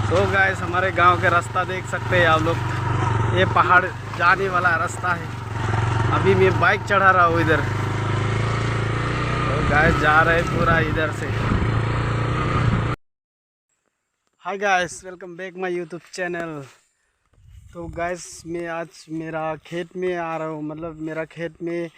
तो गाइस हमारे गांव के रास्ता देख सकते हैं आप लोग। ये पहाड़ जाने वाला रास्ता है। अभी मैं बाइक चढ़ा रहा हूँ इधर। तो गाइस जा रहे हैं पूरा इधर से। Hi guys, welcome back my YouTube channel. तो गाइस मैं आज मेरा खेत में आ रहा हूँ, मतलब मेरा खेत में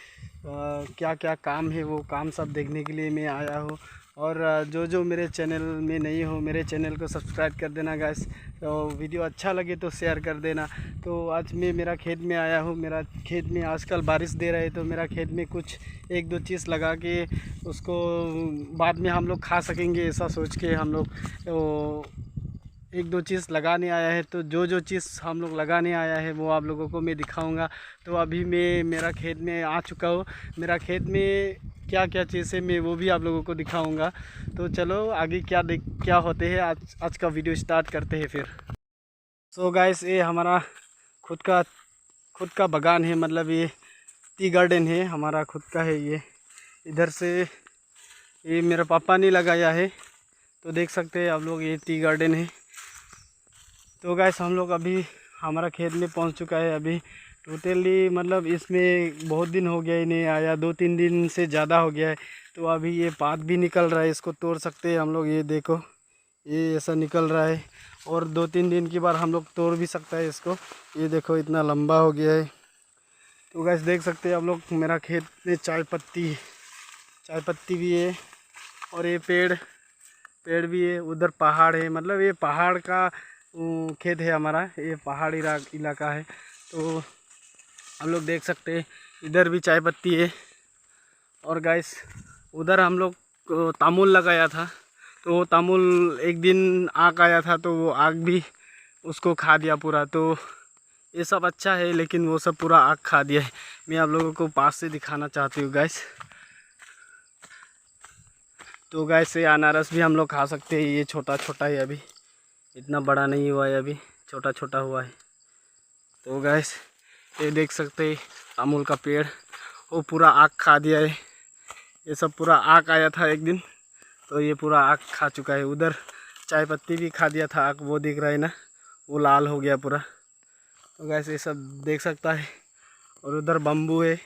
क्या क्या काम है वो काम सब देखने के लिए मैं आया हूँ। और जो जो मेरे चैनल में नहीं हो मेरे चैनल को सब्सक्राइब कर देना गाइस। तो वीडियो अच्छा लगे तो शेयर कर देना। तो आज मैं मेरा खेत में आया हूँ। मेरा खेत में आजकल बारिश दे रहे तो मेरा खेत में कुछ एक दो चीज़ लगा के उसको बाद में हम लोग खा सकेंगे, ऐसा सोच के हम लोग तो एक दो चीज़ लगाने आया है। तो जो जो चीज़ हम लोग लगाने आया है वो आप लोगों को मैं दिखाऊंगा। तो अभी मैं मेरा खेत में आ चुका हूँ। मेरा खेत में क्या क्या चीज़ है मैं वो भी आप लोगों को दिखाऊंगा। तो चलो आगे क्या होते हैं आज का वीडियो स्टार्ट करते हैं फिर। सो गाइस ये हमारा खुद का बागान है, मतलब ये टी गार्डन है हमारा खुद का है। ये इधर से ये मेरा पापा ने लगाया है। तो देख सकते हैं आप लोग ये टी गार्डन है। तो गाइस हम लोग अभी हमारा खेत में पहुंच चुका है। अभी टोटली मतलब इसमें बहुत दिन हो गया ही नहीं आया, 2-3 दिन से ज़्यादा हो गया है। तो अभी ये पात भी निकल रहा है, इसको तोड़ सकते हैं हम लोग। ये देखो ये ऐसा निकल रहा है और 2-3 दिन के बाद हम लोग तोड़ भी सकता है इसको। ये देखो इतना लंबा हो गया है। तो गाइस देख सकते हैं आप लोग मेरा खेत में चाय पत्ती भी है और ये पेड़ भी है। उधर पहाड़ है, मतलब ये पहाड़ का खेत है हमारा। ये पहाड़ी इलाका है। तो हम लोग देख सकते हैं इधर भी चाय पत्ती है। और गाइस उधर हम लोग तामुल लगाया था। तो वो तामुल एक दिन आग आया था तो वो आग भी उसको खा दिया पूरा। तो ये सब अच्छा है लेकिन वो सब पूरा आग खा दिया है। मैं आप लोगों को पास से दिखाना चाहती हूँ गाइस। तो गाइस ये अनारस भी हम लोग खा सकते हैं। ये छोटा छोटा है, अभी इतना बड़ा नहीं हुआ है, अभी छोटा छोटा हुआ है। तो गैस ये देख सकते हैं अमूल का पेड़ वो पूरा आग खा दिया है। ये सब पूरा आग आया था एक दिन, तो ये पूरा आग खा चुका है। उधर चाय पत्ती भी खा दिया था आग, वो दिख रहा है ना, वो लाल हो गया पूरा। तो गैस ये सब देख सकता है। और उधर बम्बू है।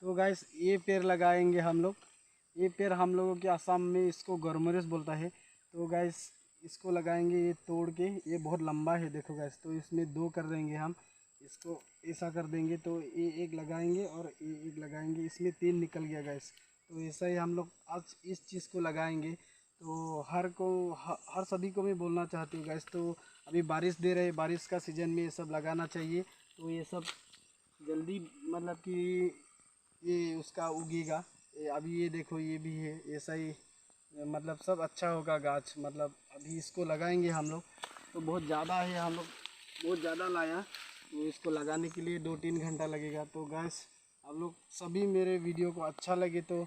तो गैस ये पेड़ लगाएंगे हम लोग। ये पेड़ हम लोगों के आसाम में इसको गरमरेस बोलता है। तो गैस इसको लगाएंगे ये तोड़ के। ये बहुत लंबा है देखो गैस। तो इसमें दो कर देंगे हम, इसको ऐसा कर देंगे। तो ये एक लगाएंगे और ये एक लगाएंगे, इसमें 3 निकल गया गैस। तो ऐसा ही हम लोग आज इस चीज़ को लगाएंगे। तो हर सभी को मैं बोलना चाहती हूँ गैस। तो अभी बारिश दे रहे, बारिश का सीज़न में ये सब लगाना चाहिए। तो ये सब जल्दी मतलब कि ये उसका उगेगा। अभी ये देखो ये भी है ऐसा ही, मतलब सब अच्छा होगा गाछ। मतलब अभी इसको लगाएंगे हम लोग। तो बहुत ज़्यादा है, हम लोग बहुत ज़्यादा लाया। तो इसको लगाने के लिए 2-3 घंटा लगेगा। तो गैस आप लोग सभी मेरे वीडियो को अच्छा लगे तो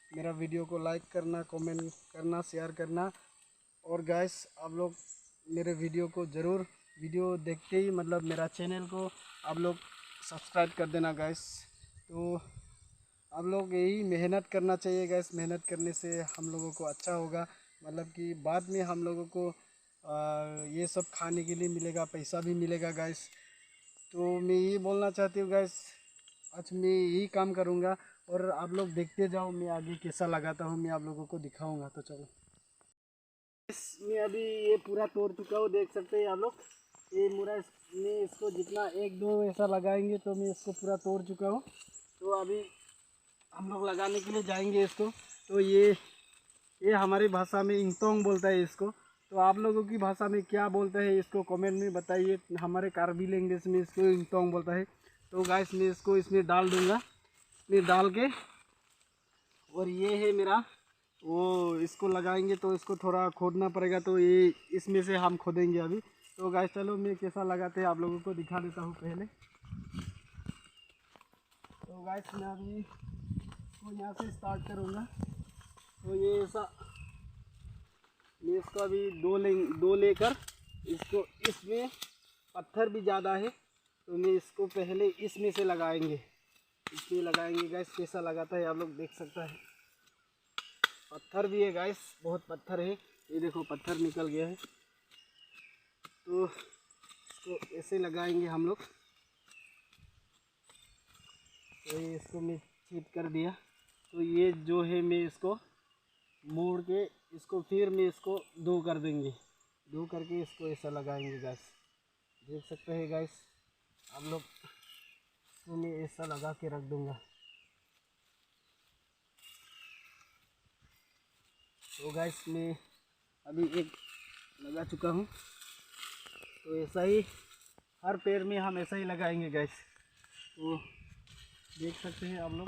मेरा वीडियो को लाइक करना, कमेंट करना, शेयर करना। और गैस आप लोग मेरे वीडियो को ज़रूर वीडियो देखते ही मतलब मेरा चैनल को आप लोग सब्सक्राइब कर देना गैस। तो आप लोग यही मेहनत करना चाहिए गैस। मेहनत करने से हम लोगों को अच्छा होगा, मतलब कि बाद में हम लोगों को ये सब खाने के लिए मिलेगा, पैसा भी मिलेगा गैस। तो मैं यही बोलना चाहती हूँ गैस। आज मैं यही काम करूँगा और आप लोग देखते जाओ मैं आगे कैसा लगाता हूँ, मैं आप लोगों को दिखाऊँगा। तो चलो मैं अभी ये पूरा तोड़ चुका हूँ, देख सकते हैं आप लोग। ये पूरा मैं इसको जितना 1-2 ऐसा लगाएंगे तो मैं इसको पूरा तोड़ चुका हूँ। तो अभी हम लोग लगाने के लिए जाएंगे इसको। तो ये हमारी भाषा में इंगतोंग बोलता है इसको। तो आप लोगों की भाषा में क्या बोलते हैं इसको कमेंट में बताइए। हमारे कार्बी लैंग्वेज में इसको इंगतोंग बोलता है। तो गाइस मैं इसको इसमें डाल दूँगा, मैं डाल के। और ये है मेरा वो, इसको लगाएंगे तो इसको थोड़ा खोदना पड़ेगा। तो ये इसमें से हम खोदेंगे अभी। तो गाइस चलो मैं कैसा लगाते हैं आप लोगों को दिखा देता हूँ पहले। तो गाइस मैं अभी तो यहाँ से स्टार्ट करूँगा। तो ये ऐसा मैं इसको अभी दो लेकर इसको, इसमें पत्थर भी ज़्यादा है तो मैं इसको पहले इसमें से लगाएंगे। इसमें लगाएंगे गैस। कैसा लगाता है आप लोग देख सकता है। पत्थर भी है गैस, बहुत पत्थर है। ये देखो पत्थर निकल गया है। तो इसको ऐसे लगाएंगे हम लोग। तो ये इसको मैं छीट कर दिया। तो ये जो है मैं इसको मोड़ के इसको फिर मैं इसको दो कर देंगे। दो करके इसको ऐसा लगाएंगे गैस। देख सकते हैं गैस आप लोग। इसको मैं ऐसा लगा के रख दूंगा। तो गैस मैं अभी एक लगा चुका हूँ। तो ऐसा ही हर पेड़ में हम ऐसा ही लगाएंगे गैस। तो देख सकते हैं आप लोग।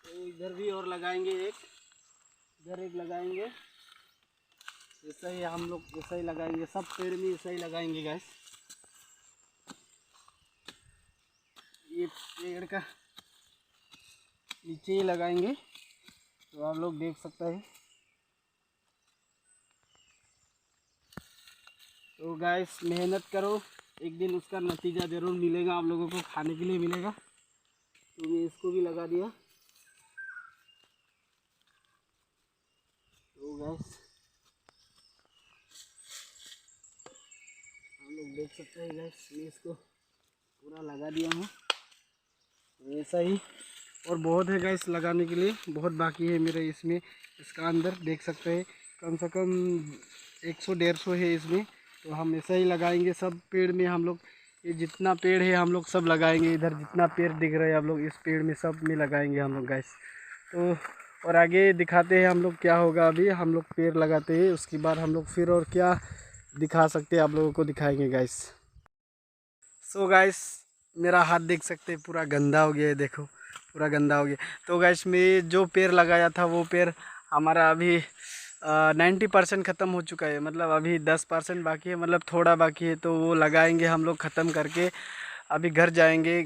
तो इधर भी और लगाएंगे एक, इधर एक लगाएंगे। ऐसा ही हम लोग ऐसा ही लगाएंगे, सब पेड़ में ऐसा ही लगाएंगे गैस। ये पेड़ का नीचे ही लगाएंगे। तो आप लोग देख सकते हैं। तो गैस मेहनत करो, एक दिन उसका नतीजा ज़रूर मिलेगा, आप लोगों को खाने के लिए मिलेगा। तो मैं इसको भी लगा दिया। तो गैस आप लोग देख सकते हैं गैस, मैं इसको पूरा लगा दिया हूँ। तो ऐसा ही और बहुत है गैस लगाने के लिए, बहुत बाकी है मेरे इसमें। इसका अंदर देख सकते हैं कम से कम 100-150 है इसमें। तो हम ऐसा ही लगाएंगे सब पेड़ में हम लोग। ये जितना पेड़ है हम लोग सब लगाएंगे। इधर जितना पेड़ दिख रहा है आप लोग, इस पेड़ में सब में लगाएंगे हम लोग गैस। तो और आगे दिखाते हैं हम लोग क्या होगा। अभी हम लोग पेड़ लगाते हैं, उसके बाद हम लोग फिर और क्या दिखा सकते हैं आप लोगों को दिखाएंगे गैस। सो गैस मेरा हाथ देख सकते हैं पूरा गंदा हो गया है, देखो पूरा गंदा हो गया। तो गैस मैं जो पेड़ लगाया था वो पेड़ हमारा अभी 90% ख़त्म हो चुका है। मतलब अभी 10% बाकी है, मतलब थोड़ा बाकी है। तो वो लगाएंगे हम लोग ख़त्म करके अभी घर जाएंगे।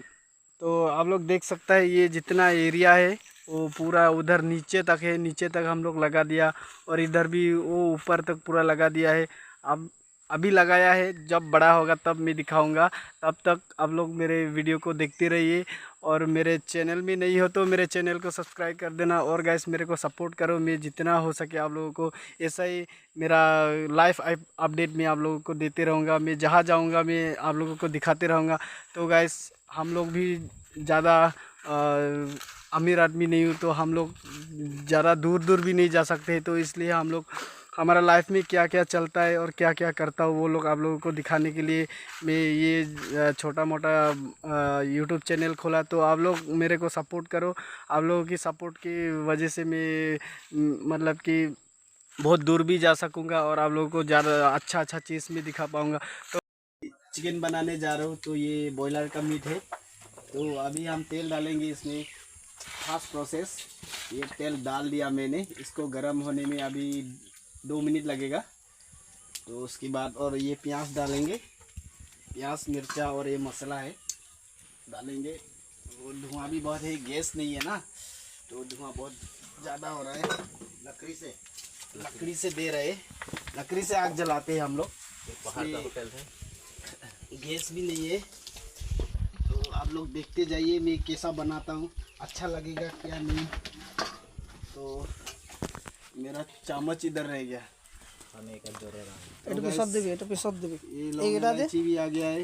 तो आप लोग देख सकता है ये जितना एरिया है वो पूरा उधर नीचे तक है, नीचे तक हम लोग लगा दिया। और इधर भी वो ऊपर तक पूरा लगा दिया है। अब अभी लगाया है, जब बड़ा होगा तब मैं दिखाऊंगा। तब तक आप लोग मेरे वीडियो को देखते रहिए। और मेरे चैनल में नहीं हो तो मेरे चैनल को सब्सक्राइब कर देना। और गाइस मेरे को सपोर्ट करो, मैं जितना हो सके आप लोगों को ऐसा ही मेरा लाइफ अपडेट में आप लोगों को देते रहूँगा। मैं जहाँ जाऊँगा मैं आप लोगों को दिखाते रहूँगा। तो गाइस हम लोग भी ज़्यादा अमीर आदमी नहीं हूँ, तो हम लोग ज़्यादा दूर दूर भी नहीं जा सकते। तो इसलिए हम लोग हमारा लाइफ में क्या क्या चलता है और क्या क्या करता हूँ वो लोग आप लोगों को दिखाने के लिए मैं ये छोटा मोटा यूट्यूब चैनल खोला। तो आप लोग मेरे को सपोर्ट करो। आप लोगों की सपोर्ट की वजह से मैं मतलब कि बहुत दूर भी जा सकूँगा और आप लोगों को ज़्यादा अच्छा अच्छा चीज़ में दिखा पाऊँगा। तो चिकन बनाने जा रहा हूँ। तो ये बॉयलर का मीट है। तो अभी हम तेल डालेंगे इसमें, खास प्रोसेस। ये तेल डाल दिया मैंने, इसको गर्म होने में अभी 2 मिनट लगेगा। तो उसके बाद और ये प्याज डालेंगे, प्याज मिर्चा और ये मसाला है डालेंगे। वो धुआं भी बहुत है, गैस नहीं है ना, तो धुआं बहुत ज़्यादा हो रहा है। लकड़ी से दे रहे, लकड़ी से आग जलाते हैं हम लोग। पहाड़ का होटल है, गैस भी नहीं है। तो आप लोग देखते जाइए मैं कैसा बनाता हूँ, अच्छा लगेगा क्या नहीं। तो मेरा चामच इधर रह गया। ये इलायची भी आ गया है।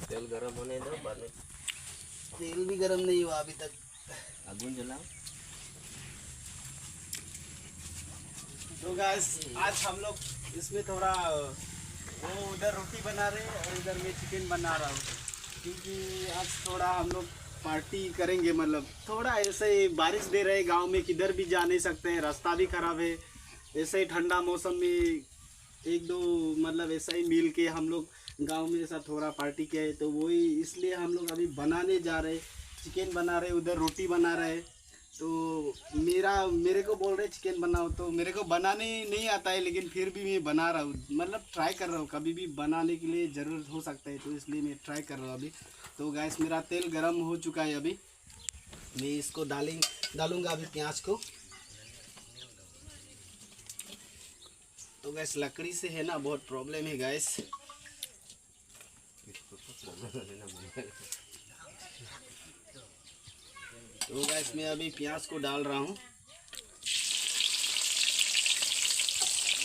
तेल गरम होने दो, बाद में। तेल भी गरम नहीं हुआ अभी तक, आगुन जलाओ। तो गाइस आज हम लोग इसमें थोड़ा वो उधर रोटी बना रहे हैं और इधर मैं चिकन बना रहा हूँ, क्योंकि आज थोड़ा हम लोग पार्टी करेंगे। मतलब थोड़ा ऐसे ही बारिश दे रहे गांव में, किधर भी जा नहीं सकते हैं, रास्ता भी ख़राब है। ऐसे ही ठंडा मौसम में एक दो मतलब ऐसा ही मिल के हम लोग गांव में ऐसा थोड़ा पार्टी किया है। तो वही इसलिए हम लोग अभी बनाने जा रहे, चिकन बना रहे, उधर रोटी बना रहे। तो मेरे को बोल रहे चिकन बनाओ, तो मेरे को बनाने नहीं आता है, लेकिन फिर भी मैं बना रहा हूँ, मतलब ट्राई कर रहा हूँ। कभी भी बनाने के लिए ज़रूरत हो सकता है, तो इसलिए मैं ट्राई कर रहा हूँ अभी। तो गैस मेरा तेल गरम हो चुका है। अभी मैं इसको डालूँगा अभी प्याज को। तो गैस लकड़ी से है ना बहुत प्रॉब्लम है गैस। तो गैस मैं अभी प्याज को डाल रहा हूँ।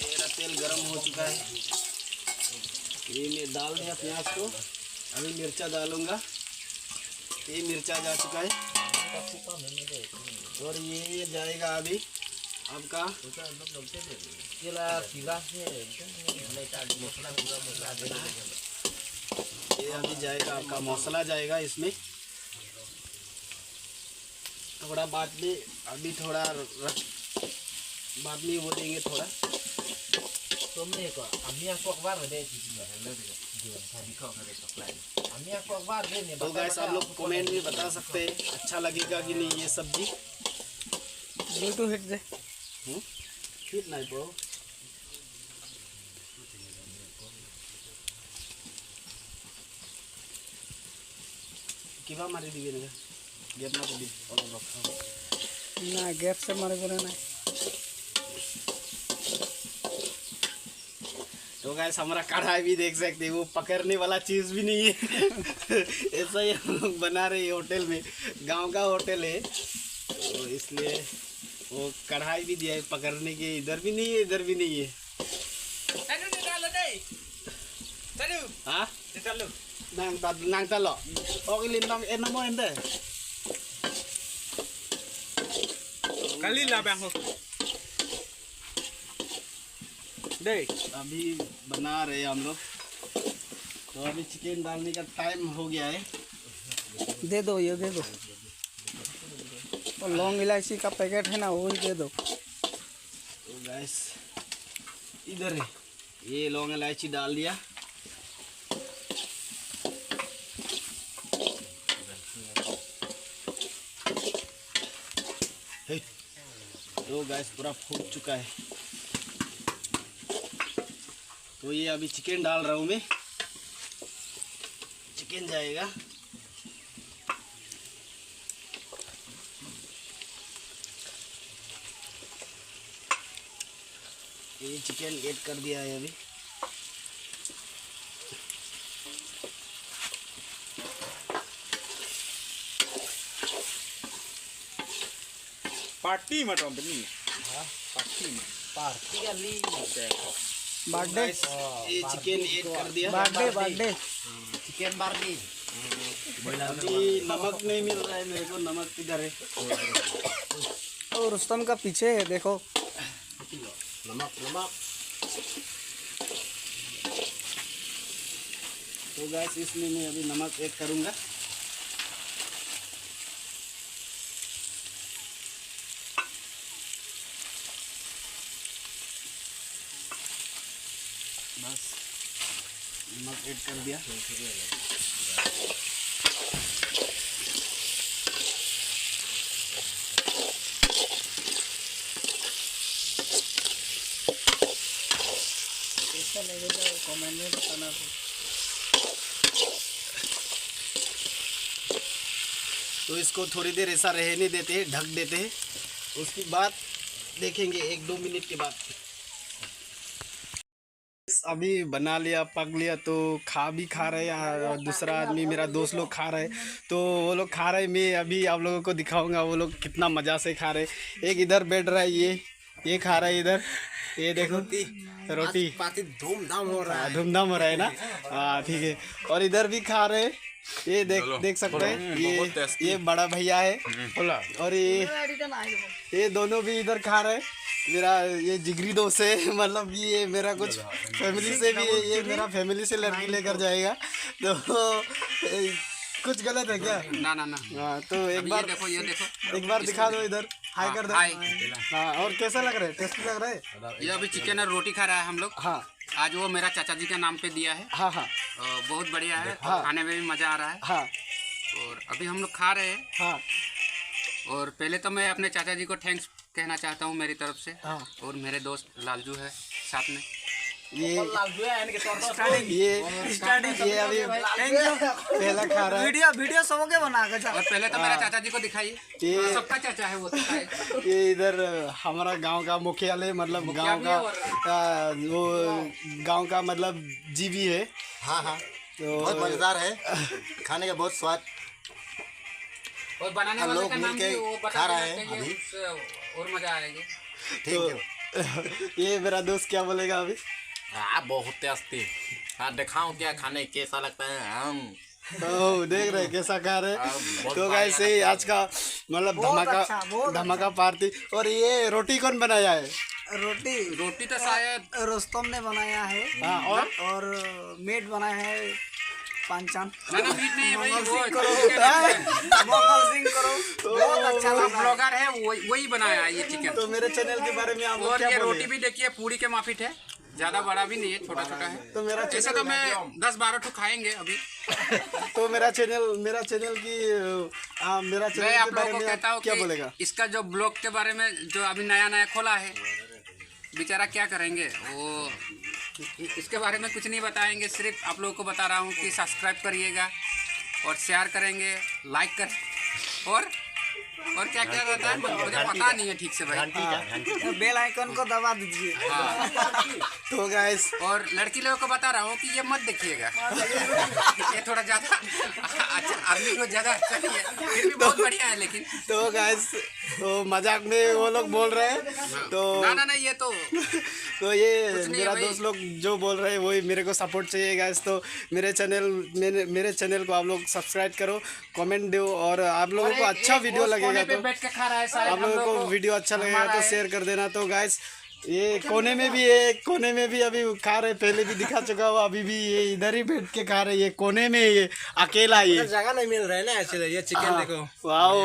मेरा तेल गरम हो चुका है, ये मैं डाल दिया प्याज को। अभी मिर्चा डालूंगा, ये मिर्चा जा चुका है और ये जाएगा अभी आपका ये अभी जाएगा आपका मसाला जाएगा इसमें। थोड़ा बाद में अभी थोड़ा बाद में वो देंगे थोड़ा। तो गैस आप लोग कमेंट में बता सकते हैं अच्छा लगेगा कि नहीं ये सब्जी। ब्लूटूथ हिट दे हिट नहीं पाओ। किवा मारी दिए ना गेट ना भी और रखा ना गैप से मारे बोले ना। तो गैस हमारा कढ़ाई भी देख सकते हैं, वो पकड़ने वाला चीज़ भी नहीं है। ऐसा ही हम लोग बना रहे हैं होटल में, गांव का होटल है तो इसलिए वो कढ़ाई भी दिया है पकड़ने के। इधर भी नहीं है इधर भी नहीं है। हाँ nang talo oh ilindong enamo ende kali lah bang ho दे। अभी बना रहे हैं हम लोग। तो अभी चिकन डालने का टाइम हो गया है। दे दो ये दे दो, और लौंग इलायची का पैकेट है ना वो ही दे दो। तो गैस इधर है, ये लौंग इलायची डाल दिया। तो गैस पूरा फूट चुका है। तो ये अभी चिकन डाल रहा हूँ मैं, चिकन जाएगा। ये चिकन ऐड कर दिया है अभी। पार्टी में तो बनी पार्टी में पार्टी का ली बर्थडे ये चिकन ऐड कर दिया। Birthday chicken party. अभी नमक नहीं मिल रहा है मेरे को, नमक किधर है? और रुस्तम का पीछे है देखो। नमक नमक। तो गैस इसमें मैं अभी नमक ऐड करूँगा। बस नमक ऐड कर दिया। कैसा लगेगा कमेंट में बताना। तो इसको थोड़ी देर ऐसा रहने देते हैं, ढक देते हैं। उसके बाद देखेंगे 1-2 मिनट के बाद। अभी बना लिया, पक लिया, तो खा रहे हैं। दूसरा आदमी मेरा दोस्त लोग खा रहे, तो वो लोग खा रहे, मैं अभी आप लोगों को दिखाऊंगा वो लोग कितना मज़ा से खा रहे। एक इधर बैठ रहा है, ये खा रहा है इधर, ये देखो रोटी धूमधाम हो रहा है ना। हाँ ठीक है। और इधर भी खा रहे, ये देख सकते हैं, ये बड़ा भैया है और ये दोनों भी इधर खा रहे। मेरा ये जिगरी दोस्त है, मतलब ये मेरा कुछ फैमिली से भी, ये मेरा फैमिली से लड़की लेकर जाएगा। तो कुछ गलत है क्या? ना ना ना। हाँ तो एक बार देखो, ये देखो, एक बार दिखा दो इधर, हाय कर दो। हाँ और कैसा लग रहा है? टेस्टी लग रहा है? ये अभी चिकन और रोटी खा रहा है हम लोग। हाँ आज वो मेरा चाचा जी के नाम पे दिया है। हाँ हाँ बहुत बढ़िया है। हाँ। खाने में भी मज़ा आ रहा है। हाँ और अभी हम लोग खा रहे हैं। हाँ। और पहले तो मैं अपने चाचा जी को थैंक्स कहना चाहता हूँ मेरी तरफ से। हाँ। और मेरे दोस्त लालजू है साथ में। ये स्टार्टिंग ये अभी पहला खा रहा है। वीडियो सबके बना के और पहले तो मेरा चाचा जी को दिखाइए, ये सबका चाचा है वो तो है। ये इधर हमारा गांव का मुखियालय मतलब गांव का वो गांव का मतलब जीवी है। हाँ हाँ, तो बहुत मजेदार है, खाने का बहुत स्वाद। और बनाने हम वाले लोग का नाम मिलके भी वो खा बता रहे देना हैं चाहिए, अभी। उससे और मजा आएगी। ठीक है। ये मेरा दोस्त क्या बोलेगा अभी? बहुत टेस्टी। हाँ, दिखाऊं क्या खाने कैसा लगता है? हम तो देख रहे हैं कैसा खा रहे हैं। बहुत तो बढ़िया गाइस ये आज का मतलब बहुत अच्छा, बहुत धमाका पार्टी। और ये रोटी कौन बनाया है? रोटी तो शायद रुस्तम ने बनाया है। हाँ, और मीट बनाया है पंचान। ना मीट नहीं है भाई, वो मंगल सिंह करो, बहुत अच्छा लग रहा है। ब्लॉगर है, वही बनाया है ये चिकन। तो मेरे चैनल के बारे में आप लोग और क्या ये बोले? रोटी भी देखिए पूरी के माफिक है, ज्यादा बड़ा भी नहीं है, छोटा छोटा है। तो मेरा ऐसे तो मैं 10-12 ठो खाएंगे अभी। तो मेरा चैनल की मेरा मैं चैनल आप के लोगों बारे को में कहता आप हूँ क्या कि बोलेगा? इसका जो ब्लॉग के बारे में जो अभी नया नया खोला है, बेचारा क्या करेंगे वो, इसके बारे में कुछ नहीं बताएंगे। सिर्फ आप लोगों को बता रहा हूँ कि सब्सक्राइब करिएगा और शेयर करेंगे, लाइक कर और क्या क्या रहता है मुझे पता नहीं है ठीक से भाई। बेल आइकन को दबा दीजिए। हाँ, तो गाइस और लड़की लोगों को बता रहा हूँ कि ये मत देखिएगा, ये थोड़ा ज्यादा अच्छा आदमी को ज्यादा अच्छा नहीं है, फिर भी बहुत बढ़िया है लेकिन। तो गाइस तो मजाक में वो लोग बोल रहे हैं। तो ना ये तो तो ये नहीं मेरा है भाई। दोस्त लोग जो बोल रहे हैं वही मेरे को सपोर्ट चाहिए गाइस। तो मेरे चैनल को आप लोग सब्सक्राइब करो, कमेंट दो और आप लोगों को अच्छा वीडियो लगेगा पे तो बैठ के खा रहा है शायद आप हम लोगों लोग को वीडियो अच्छा लगेगा हमारा तो है। शेयर कर देना। तो गाइस ये कोने में भी अभी खा रहे, पहले भी दिखा चुका हूँ, अभी भी ये इधर ही बैठ के खा रहे। ये कोने में ये अकेला ये जगह नहीं मिल रहा है ना, ऐसे ये चिकन देखो। वाओ।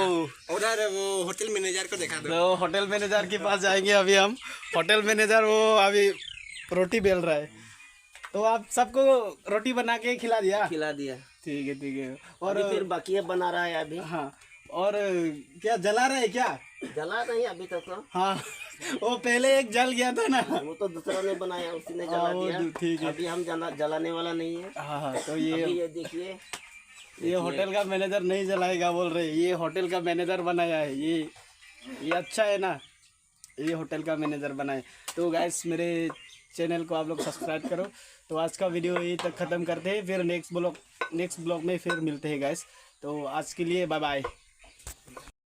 उधर वो होटल मैनेजर को देखा दो। तो होटल मैनेजर के पास जाएंगे अभी हम। होटल मैनेजर वो अभी रोटी बेल रहा है। तो आप सबको रोटी बना के खिला दिया? खिला दिया। ठीक है। और और फिर बाकी अब बना रहा है अभी। हाँ, और क्या जला रहे हैं क्या? जला नहीं अभी तक तो। हाँ, वो पहले एक जल गया था ना। वो तो दूसरा ने बनाया, उसी ने जला हाँ, वो दिया। ठीक है। अभी हम जलाने वाला नहीं है। हाँ, तो अभी ये ये देखिए, होटल का मैनेजर नहीं जलाएगा बोल रहे। ये होटल का मैनेजर बनाया है। ये अच्छा है ना, ये होटल का मैनेजर बनाए। तो गाइस मेरे चैनल को आप लोग सब्सक्राइब करो। तो आज का वीडियो यही तक ख़त्म करते हैं, फिर नेक्स्ट ब्लॉग में फिर मिलते हैं गाइस। तो आज के लिए बाय बाय।